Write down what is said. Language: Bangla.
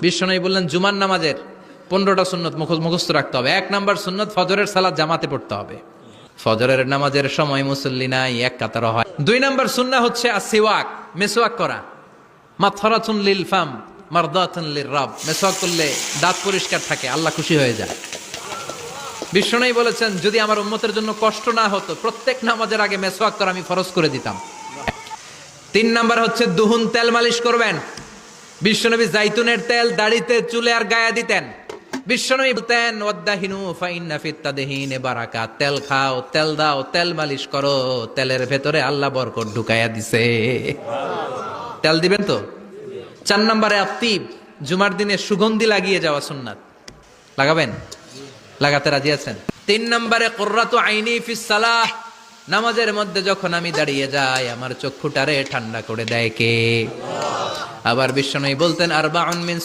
বিশ্বনবী বললেন জুমার নামাজের 15টা সুন্নত মুখস্থ রাখতে হবে। 1 নাম্বার সুন্নত ফজরের সালাত জামাতে পড়তে হবে। ফজরের নামাজের সময় মুসল্লি নাই, এক কাতারে হয়। 2 নাম্বার সুন্নাহ হচ্ছে আসওয়াক, মেসওয়াক করা। মাথরাতুন লিল ফাম মারদাতুন লির রাব। মেসওয়াক করলে দাঁত পরিষ্কার থাকে, আল্লাহ খুশি হয়ে যায়। বিশ্বনবী বলেছেন যদি আমার উম্মতের জন্য কষ্ট না হতো প্রত্যেক নামাজের আগে মেসওয়াক করা আমি ফরজ করে দিতাম। 3 নাম্বার হচ্ছে দুহুন, তেল মালিশ করবেন। বিশ্বনবী জাইতুনের তেল দাড়িতে, চুলে আর গায়ে দিতেন। বিশ্বনবী বলতেন ওয়াদাহিনু ফাইন্না ফিত তাদহিনে বারাকাত। তেল খাও, তেল দাও, তেল মালিশ করো, তেলের ভেতরে আল্লাহ বরকত ঢুকাইয়া দিছে। তেল দিবেন তো। 4 নম্বরে আত্তিব, জুমার দিনে সুগন্ধি লাগিয়ে যাওয়া সুন্নাত। লাগাবেন? লাগাতে রাজি আছেন? 3 নম্বরে কুররাতু আইনি ফিস সালাহ। নামাজের মধ্যে যখন আমি দাঁড়িয়ে যাই আমার চক্ষুটারে ঠান্ডা করে দেয় কে? আবার বিশ্বনবী বলতেন আরবাউন মিন